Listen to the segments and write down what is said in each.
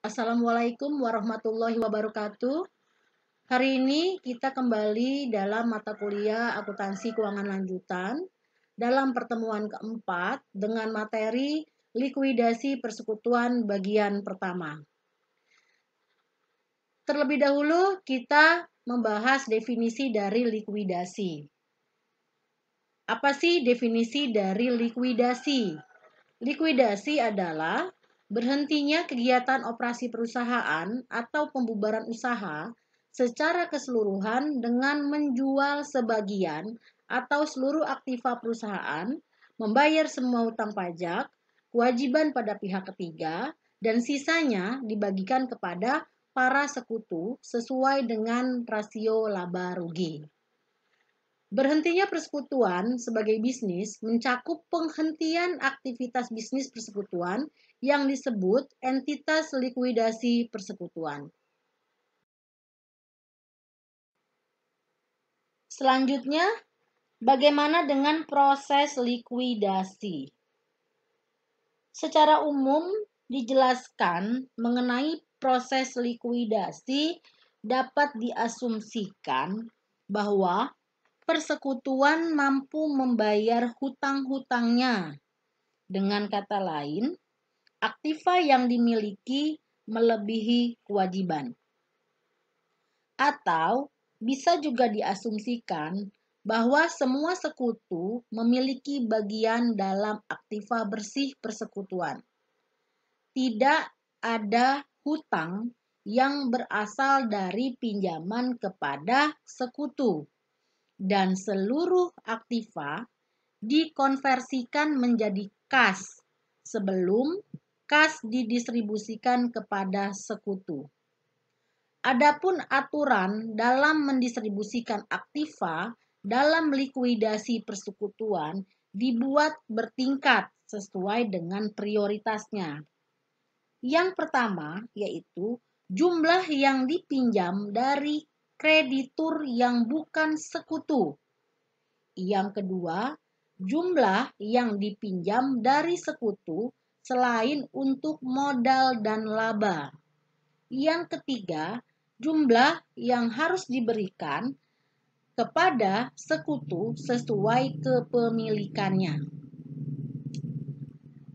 Assalamualaikum warahmatullahi wabarakatuh. Hari ini kita kembali dalam mata kuliah akuntansi keuangan lanjutan dalam pertemuan keempat dengan materi likuidasi persekutuan bagian pertama. Terlebih dahulu kita membahas definisi dari likuidasi. Apa sih definisi dari likuidasi? Likuidasi adalah berhentinya kegiatan operasi perusahaan atau pembubaran usaha secara keseluruhan dengan menjual sebagian atau seluruh aktiva perusahaan, membayar semua hutang pajak, kewajiban pada pihak ketiga, dan sisanya dibagikan kepada para sekutu sesuai dengan rasio laba rugi. Berhentinya persekutuan sebagai bisnis mencakup penghentian aktivitas bisnis persekutuan yang disebut entitas likuidasi persekutuan. Selanjutnya, bagaimana dengan proses likuidasi? Secara umum dijelaskan mengenai proses likuidasi dapat diasumsikan bahwa persekutuan mampu membayar hutang-hutangnya. Dengan kata lain, aktiva yang dimiliki melebihi kewajiban. Atau bisa juga diasumsikan bahwa semua sekutu memiliki bagian dalam aktiva bersih persekutuan. Tidak ada hutang yang berasal dari pinjaman kepada sekutu, dan seluruh aktiva dikonversikan menjadi kas sebelum kas didistribusikan kepada sekutu. Adapun aturan dalam mendistribusikan aktiva dalam likuidasi persekutuan dibuat bertingkat sesuai dengan prioritasnya. Yang pertama yaitu jumlah yang dipinjam dari kreditur yang bukan sekutu. Yang kedua, jumlah yang dipinjam dari sekutu selain untuk modal dan laba. Yang ketiga, jumlah yang harus diberikan kepada sekutu sesuai kepemilikannya.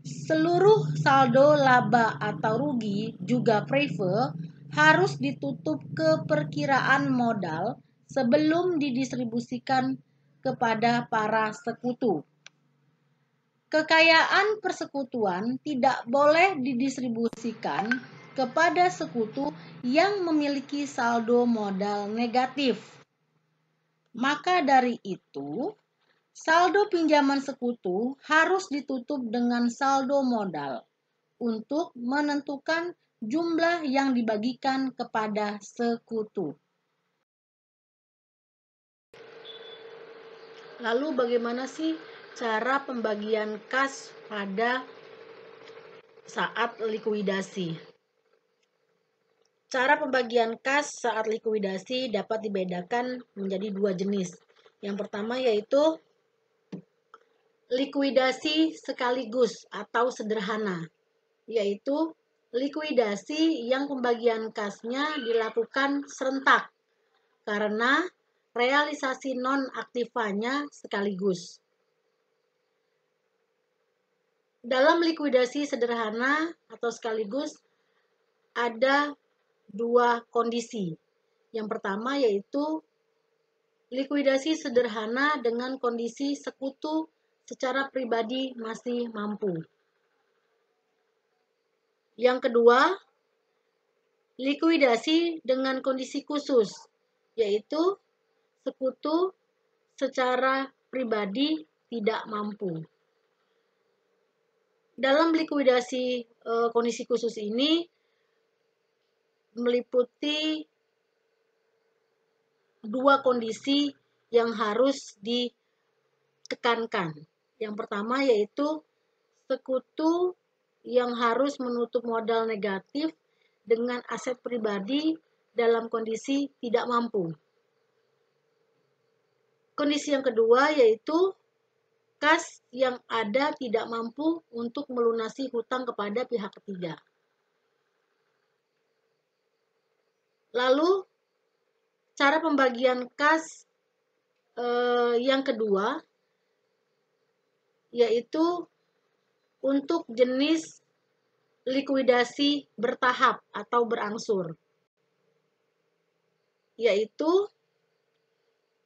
Seluruh saldo laba atau rugi juga prefer harus ditutup ke perkiraan modal sebelum didistribusikan kepada para sekutu. Kekayaan persekutuan tidak boleh didistribusikan kepada sekutu yang memiliki saldo modal negatif. Maka dari itu, saldo pinjaman sekutu harus ditutup dengan saldo modal untuk menentukan jumlah yang dibagikan kepada sekutu. Lalu bagaimana sih cara pembagian kas pada saat likuidasi? Cara pembagian kas saat likuidasi dapat dibedakan menjadi dua jenis. Yang pertama yaitu likuidasi sekaligus atau sederhana, yaitu likuidasi yang pembagian kasnya dilakukan serentak karena realisasi non-aktivanya sekaligus. Dalam likuidasi sederhana atau sekaligus ada dua kondisi. Yang pertama yaitu likuidasi sederhana dengan kondisi sekutu secara pribadi masih mampu. Yang kedua, likuidasi dengan kondisi khusus, yaitu sekutu secara pribadi tidak mampu. Dalam likuidasi kondisi khusus ini meliputi dua kondisi yang harus ditekankan. Yang pertama yaitu sekutu yang harus menutup modal negatif dengan aset pribadi dalam kondisi tidak mampu. Kondisi yang kedua yaitu kas yang ada tidak mampu untuk melunasi hutang kepada pihak ketiga. Lalu cara pembagian kas yang kedua yaitu untuk jenis likuidasi bertahap atau berangsur, yaitu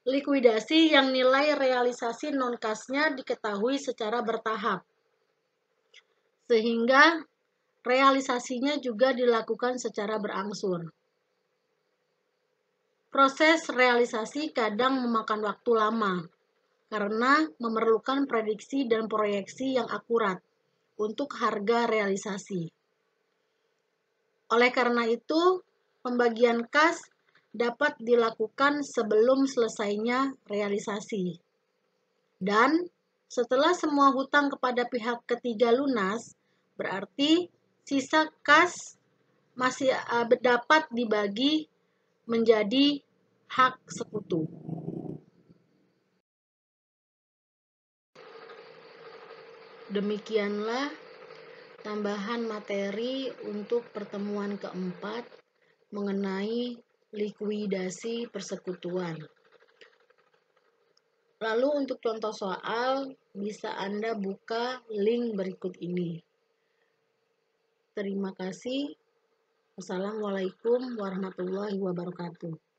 likuidasi yang nilai realisasi non-kasnya diketahui secara bertahap, sehingga realisasinya juga dilakukan secara berangsur. Proses realisasi kadang memakan waktu lama, karena memerlukan prediksi dan proyeksi yang akurat untuk harga realisasi. Oleh karena itu, pembagian kas dapat dilakukan sebelum selesainya realisasi. Dan setelah semua hutang kepada pihak ketiga lunas, berarti sisa kas masih dapat dibagi menjadi hak sekutu. Demikianlah tambahan materi untuk pertemuan keempat mengenai likuidasi persekutuan. Lalu untuk contoh soal bisa Anda buka link berikut ini. Terima kasih. Wassalamualaikum warahmatullahi wabarakatuh.